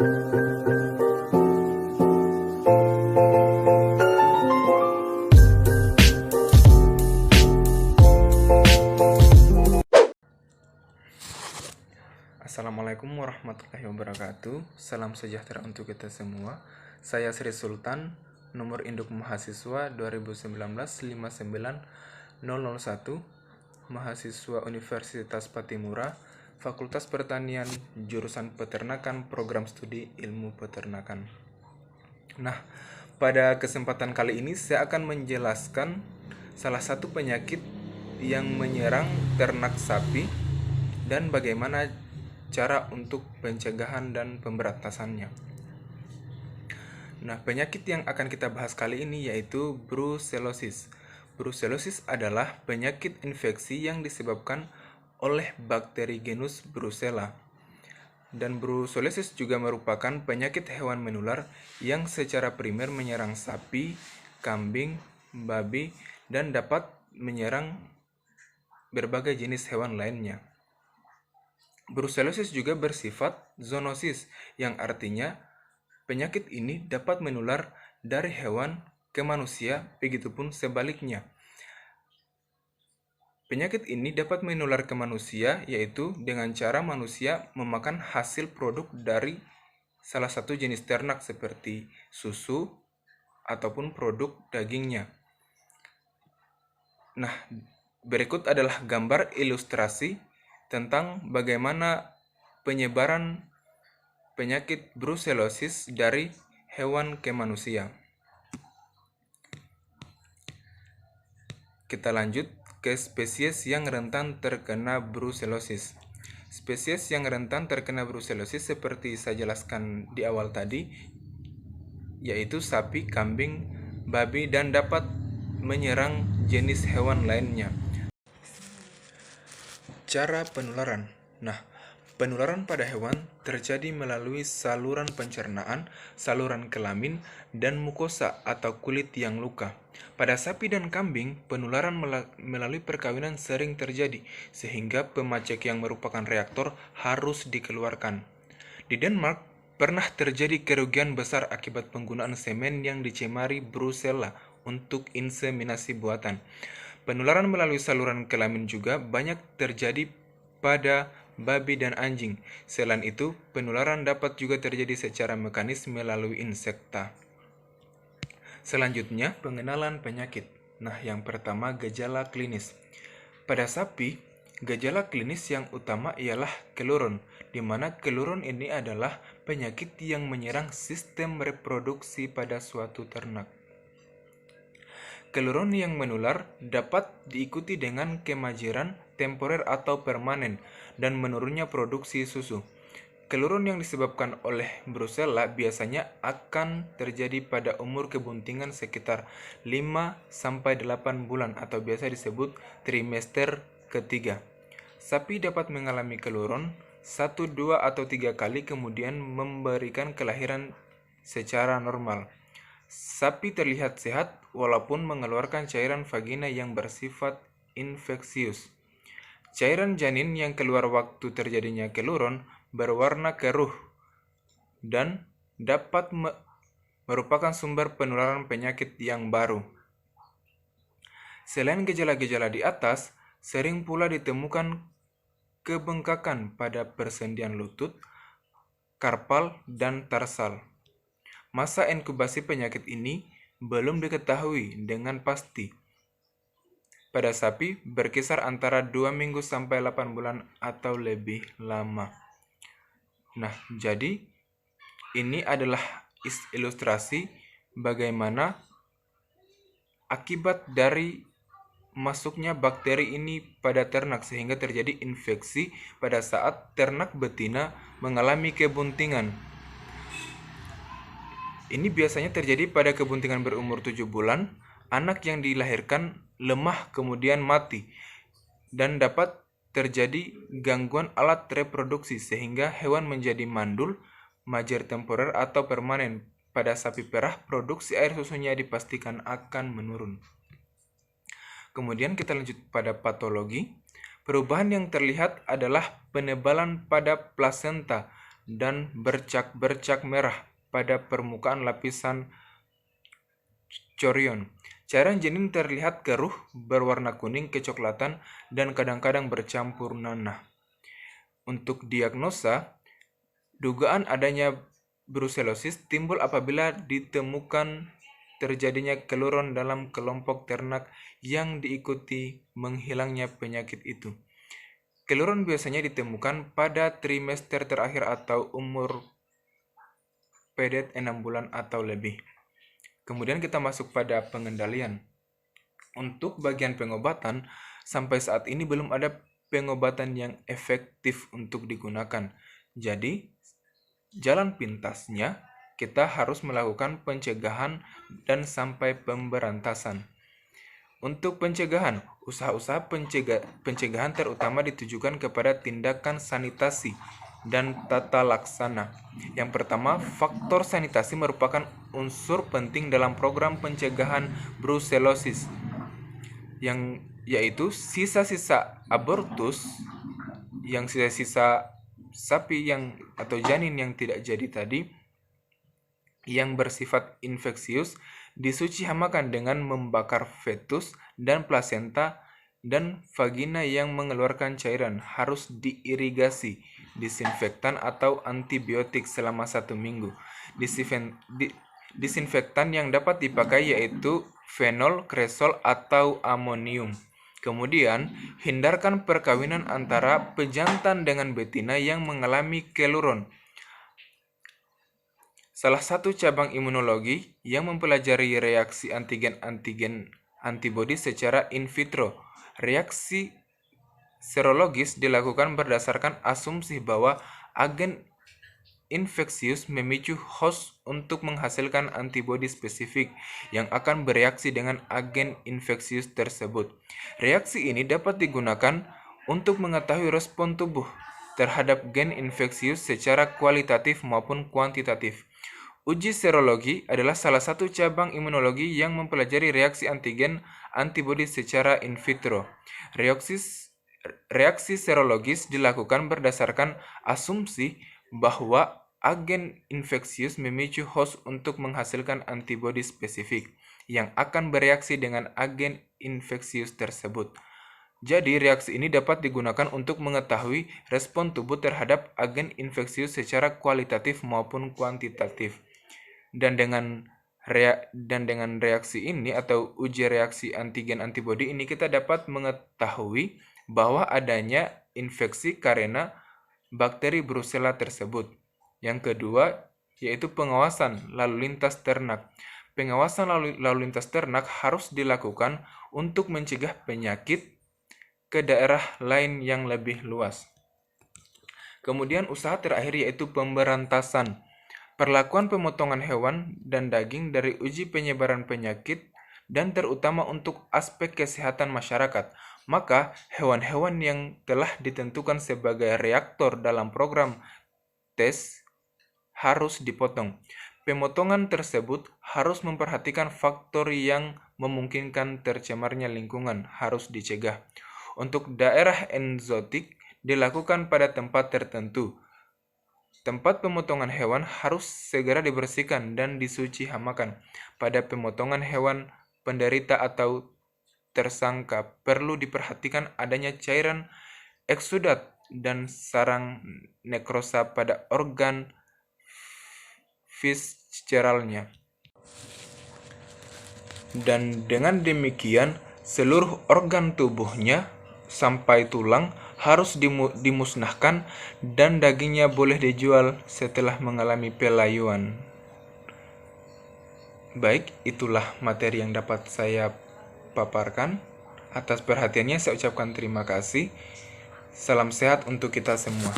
Assalamualaikum warahmatullahi wabarakatuh. Salam sejahtera untuk kita semua. Saya Sri Sultan, nomor induk mahasiswa 2019-59001, mahasiswa Universitas Patimura, Fakultas Pertanian, jurusan Peternakan, program studi Ilmu Peternakan. Nah, pada kesempatan kali ini saya akan menjelaskan salah satu penyakit yang menyerang ternak sapi dan bagaimana cara untuk pencegahan dan pemberantasannya. Nah, penyakit yang akan kita bahas kali ini yaitu brucellosis. Brucellosis adalah penyakit infeksi yang disebabkan oleh bakteri genus Brucella. Dan brucellosis juga merupakan penyakit hewan menular yang secara primer menyerang sapi, kambing, babi, dan dapat menyerang berbagai jenis hewan lainnya. Brucellosis juga bersifat zoonosis, yang artinya penyakit ini dapat menular dari hewan ke manusia, begitupun sebaliknya. Penyakit ini dapat menular ke manusia, yaitu dengan cara manusia memakan hasil produk dari salah satu jenis ternak seperti susu ataupun produk dagingnya. Nah, berikut adalah gambar ilustrasi tentang bagaimana penyebaran penyakit brucellosis dari hewan ke manusia. Kita lanjut ke spesies yang rentan terkena brucellosis. Spesies yang rentan terkena brucellosis seperti saya jelaskan di awal tadi, yaitu sapi, kambing, babi, dan dapat menyerang jenis hewan lainnya. Cara penularan. Nah, penularan pada hewan terjadi melalui saluran pencernaan, saluran kelamin, dan mukosa atau kulit yang luka. Pada sapi dan kambing, penularan melalui perkawinan sering terjadi, sehingga pemacek yang merupakan reaktor harus dikeluarkan. Di Denmark, pernah terjadi kerugian besar akibat penggunaan semen yang dicemari Brucella untuk inseminasi buatan. Penularan melalui saluran kelamin juga banyak terjadi pada babi dan anjing. Selain itu, penularan dapat juga terjadi secara mekanis melalui insekta. Selanjutnya, pengenalan penyakit. Nah, yang pertama, gejala klinis. Pada sapi, gejala klinis yang utama ialah keluron, di mana keluron ini adalah penyakit yang menyerang sistem reproduksi pada suatu ternak. Keluron yang menular dapat diikuti dengan kemajeran temporer atau permanen dan menurunnya produksi susu. Keluron yang disebabkan oleh Brucella biasanya akan terjadi pada umur kebuntingan sekitar 5-8 bulan atau biasa disebut trimester ketiga. Sapi dapat mengalami keluron 1, 2, atau 3 kali kemudian memberikan kelahiran secara normal. Sapi terlihat sehat walaupun mengeluarkan cairan vagina yang bersifat infeksius. Cairan janin yang keluar waktu terjadinya keluron berwarna keruh dan dapat merupakan sumber penularan penyakit yang baru. Selain gejala-gejala di atas, sering pula ditemukan kebengkakan pada persendian lutut, karpal, dan tarsal. Masa inkubasi penyakit ini belum diketahui dengan pasti. Pada sapi berkisar antara 2 minggu sampai 8 bulan atau lebih lama. Nah, jadi ini adalah ilustrasi bagaimana akibat dari masuknya bakteri ini pada ternak sehingga terjadi infeksi pada saat ternak betina mengalami kebuntingan. Ini biasanya terjadi pada kebuntingan berumur 7 bulan, anak yang dilahirkan lemah kemudian mati, dan dapat terjadi gangguan alat reproduksi sehingga hewan menjadi mandul, majer temporer atau permanen. Pada sapi perah, produksi air susunya dipastikan akan menurun. Kemudian kita lanjut pada patologi. Perubahan yang terlihat adalah penebalan pada plasenta dan bercak-bercak merah pada permukaan lapisan chorion. Cairan janin terlihat keruh, berwarna kuning kecoklatan, dan kadang-kadang bercampur nanah. Untuk diagnosa, dugaan adanya brucellosis timbul apabila ditemukan terjadinya keluron dalam kelompok ternak yang diikuti menghilangnya penyakit itu. Keluron biasanya ditemukan pada trimester terakhir atau umur pedet 6 bulan atau lebih. Kemudian kita masuk pada pengendalian. Untuk bagian pengobatan, sampai saat ini belum ada pengobatan yang efektif untuk digunakan. Jadi, jalan pintasnya kita harus melakukan pencegahan dan sampai pemberantasan. Untuk pencegahan, usaha-usaha pencegahan terutama ditujukan kepada tindakan sanitasi dan tata laksana. Yang pertama, faktor sanitasi merupakan unsur penting dalam program pencegahan brucellosis, yang yaitu sisa-sisa abortus, yang sisa-sisa sapi atau janin yang tidak jadi tadi, yang bersifat infeksius, disuci hamakan dengan membakar fetus dan plasenta dan vagina yang mengeluarkan cairan. Harus diirigasi, disinfektan atau antibiotik selama 1 minggu. Disinfektan yang dapat dipakai yaitu fenol, kresol, atau amonium. Kemudian, hindarkan perkawinan antara pejantan dengan betina yang mengalami keluron. Salah satu cabang imunologi yang mempelajari reaksi antigen-antigen antibodi secara in vitro. Reaksi serologis dilakukan berdasarkan asumsi bahwa agen infeksius memicu host untuk menghasilkan antibodi spesifik yang akan bereaksi dengan agen infeksius tersebut. Reaksi ini dapat digunakan untuk mengetahui respon tubuh terhadap gen infeksius secara kualitatif maupun kuantitatif. Uji serologi adalah salah satu cabang imunologi yang mempelajari reaksi antigen antibodi secara in vitro. Reaksi serologis dilakukan berdasarkan asumsi bahwa agen infeksius memicu host untuk menghasilkan antibodi spesifik yang akan bereaksi dengan agen infeksius tersebut. Jadi, reaksi ini dapat digunakan untuk mengetahui respon tubuh terhadap agen infeksius secara kualitatif maupun kuantitatif. Dan dengan reaksi ini atau uji reaksi antigen antibodi ini kita dapat mengetahui bahwa adanya infeksi karena bakteri Brucella tersebut. Yang kedua yaitu pengawasan lalu lintas ternak. Pengawasan lalu lintas ternak harus dilakukan untuk mencegah penyakit ke daerah lain yang lebih luas. Kemudian usaha terakhir yaitu pemberantasan. Perlakuan pemotongan hewan dan daging dari uji penyebaran penyakit dan terutama untuk aspek kesehatan masyarakat. Maka hewan-hewan yang telah ditentukan sebagai reaktor dalam program tes harus dipotong. Pemotongan tersebut harus memperhatikan faktor yang memungkinkan tercemarnya lingkungan, harus dicegah. Untuk daerah eksotik dilakukan pada tempat tertentu. Tempat pemotongan hewan harus segera dibersihkan dan disuci hamakan. Pada pemotongan hewan penderita atau tersangka perlu diperhatikan adanya cairan eksudat dan sarang nekrosa pada organ visceralnya. Dan dengan demikian seluruh organ tubuhnya sampai tulang harus dimusnahkan dan dagingnya boleh dijual setelah mengalami pelayuan. Baik, itulah materi yang dapat saya paparkan. Atas perhatiannya saya ucapkan terima kasih. Salam sehat untuk kita semua.